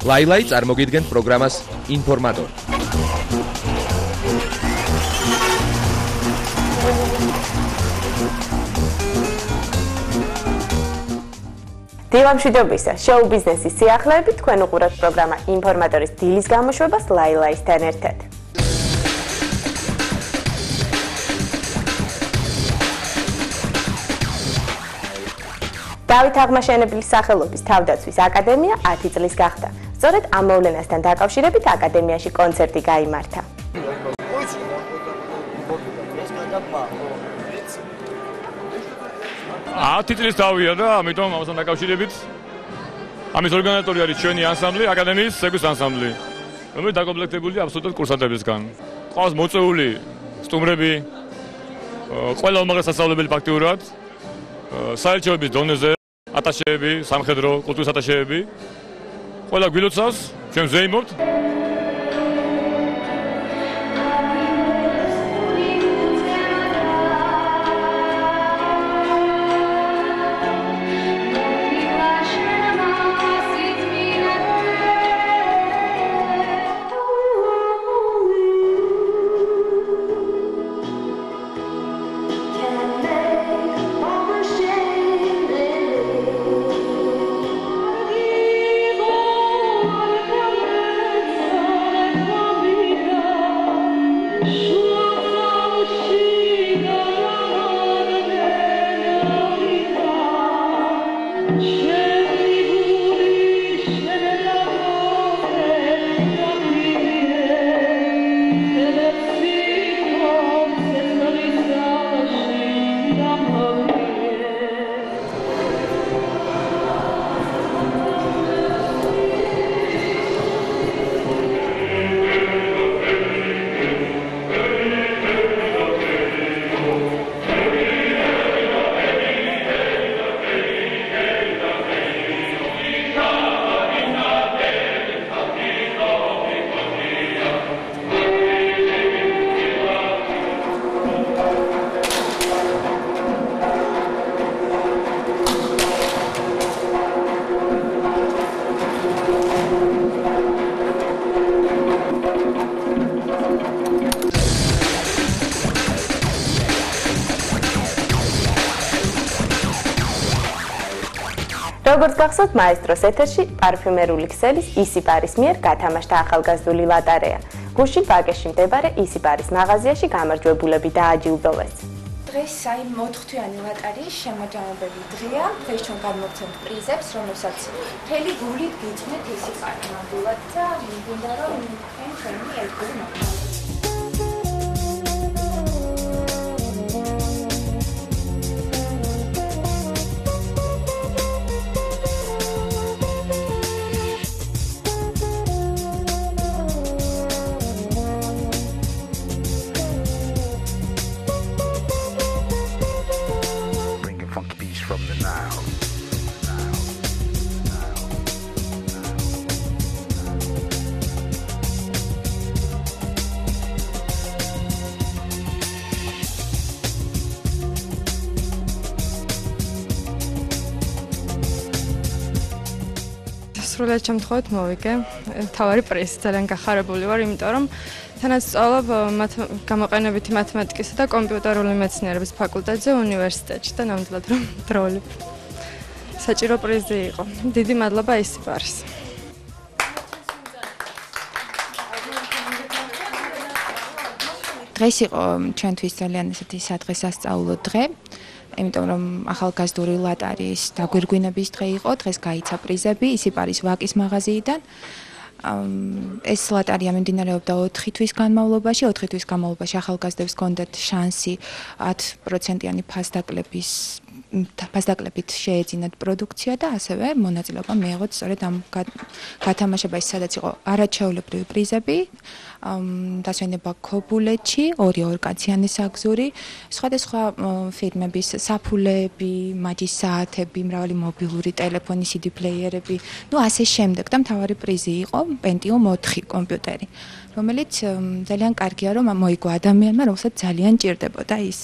ლაილაი წარმოგიდგენთ პროგრამას ინფორმატორი. დილამშვიდობისა, შოუ ბიზნესის სიახლეებით თქვენ უყურებთ პროგრამა ინფორმატორის დილის გამოშვებას ლაილაისთან ერთად. დავით აღმაშენებლის სახელობის თავდაცვის აკადემია 10 წლის გახდა. სწორედ ამ მოვლენასთან დაკავშირებით აკადემიაში კონცერტი გაიმართა. 10 წლის დავია და ამიტომ ამასთან დაკავშირებით ამის ორგანიზატორი არის ჩვენი ანსამბლი, აკადემიის ცეკვის ანსამბლი, რომელიც დაკომპლექტებულია აბსოლუტურად კურსანტებისგან. ყავს მოწვეული სტუმრები, ყველა უმაღლეს სასწავლებელი ფაქტიურად, საელჩოების დონეზე, ატაშეები, სამხედრო, კულტურის ატაშეები, ყველა გვილოცავს, ჩვენ ვზეიმობთ. როგორც გახსოვთ, მაესტროს ეთერში პარფიუმერული ქსელის ისიპარის მიერ გათამაშდა ახალგაზრდული ლატარეა. გუშინ ბაკეში მდებარე ისიპარის მაღაზიაში გამარჯვებულები დააჯილდოვეს. დღეს აი 4-თვიანი ლატარიის შემაჯამებელი დღეა. დღეს ჩვენ გადმოგცემთ პრიზებს, რომელსაც მთელი გულით გიწვნეთ ისიპარი ნამდვილად და მინდა რომ თქვენი ერთგული მოხდეს. სრულად შემთხვევით მოვიგე. თავარი პრიზი ძალიან გახარებული ვარ, იმიტომ რომ თანაც სწავლობ გამოყენებითი მათემატიკისა და კომპიუტერული მეცნიერების ფაკულტეტზე უნივერსიტეტში და ნამდვილად რომ დროულობ. საჭირო პრიზი იყო. დიდი მადლობა ისიპარის. დღეს იყო ჩვენთვის ძალიან ესეთი სადღესასწაულო დღე. იმიტომ რომ ახალგაზრდული ლატარიის დაგვირგვინების დღე იყო, დღეს გაიცა პრიზები ისიპარის ვაკის მაღაზიიდან. ეს ლატარია მიმდინარეობდა 4 თვის განმავლობაში. 4 თვის განმავლობაში ახალგაზრდებს ჰქონდათ შანსი 10%-იანი ფასდაკლებით შეეძინათ პროდუქცია და ასევე მონაწილეობა მიიღოთ სწორედ ამ გათამაშებაში, სადაც იყო არაჩვეულებრივი პრიზები. დასვენება ქობულეთში 2 კაციანი საგზური, სხვადასხვა ფირმების საფულეები, მაჯის საათები, მრავალი მობილური ტელეფონი, CD პლეიერები, ასე შემდეგ და მთავარი პრიზი იყო Pentium 4 კომპიუტერი, რომელიც ძალიან კარგია რომ მოიგო ადამიანმა, რომელსაც ძალიან ჭირდებოდა ის.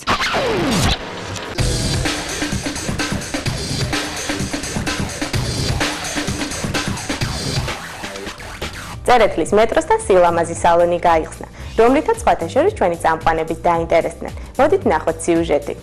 წერეთლის მეტროსთან სილამაზის სალონი გაიხსნა, რომლითაც სხვათა შორის ჩვენი წამყვანებიც დაინტერესდნენ. მოდით ნახოთ სიუჟეტი.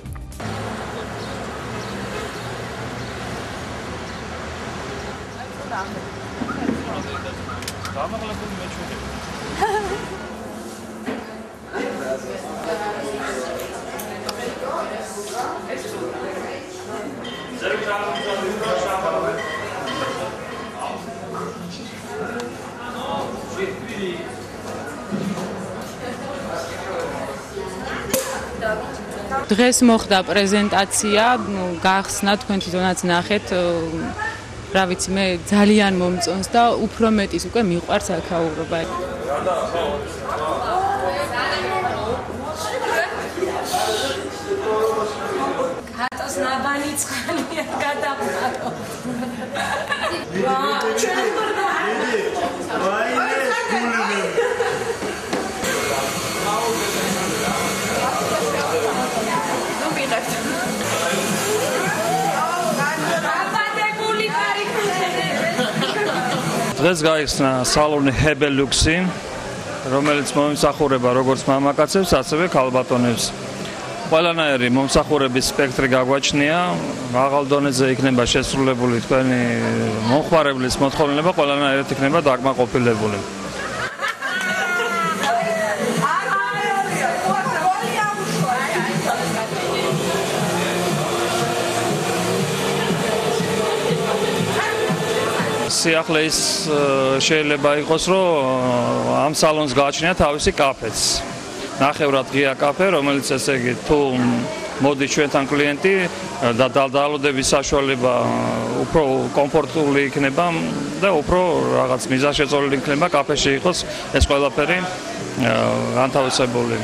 დღეს მოხდა პრეზენტაცია, გახსნა თქვენ თვითონაც ნახეთ, რა ვიცი, მე ძალიან მომწონს და უფრო მეტის უკვე მიყვარს აქაურობა. კატოს ნაბანი ცხანია გადაყარო. ჩვენ გორდა. დღეს გაიხსნა სალონი ჰებელუქსი, რომელიც მომსახურება როგორც მამაკაცებს, ასევე ქალბატონებს. ყველანაირი მომსახურების სპექტრი გაგვაჩნია, მაღალ დონეზე იქნება შესრულებული თქვენი მომხმარებლის მოთხოვნილება, ყველანაირად იქნება დაკმაყოფილებული. ახლა ის შეიძლება იყოს, რომ ამ სალონს გააჩნია თავისი კაფეც. ნახევრად ღია კაფე, რომელიც ესე იგი თუ მოდის ჩვენთან კლიენტი და დალოდების საშუალება უფრო კომფორტული იქნება და უფრო რაღაც მიზანშეწონილი იქნება კაფეში იყოს ეს ყველაფერი განთავსებული.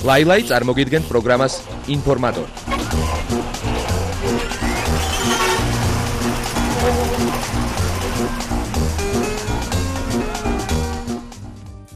ლაილაი წარმოგიდგენთ პროგრამას ინფორმატორი.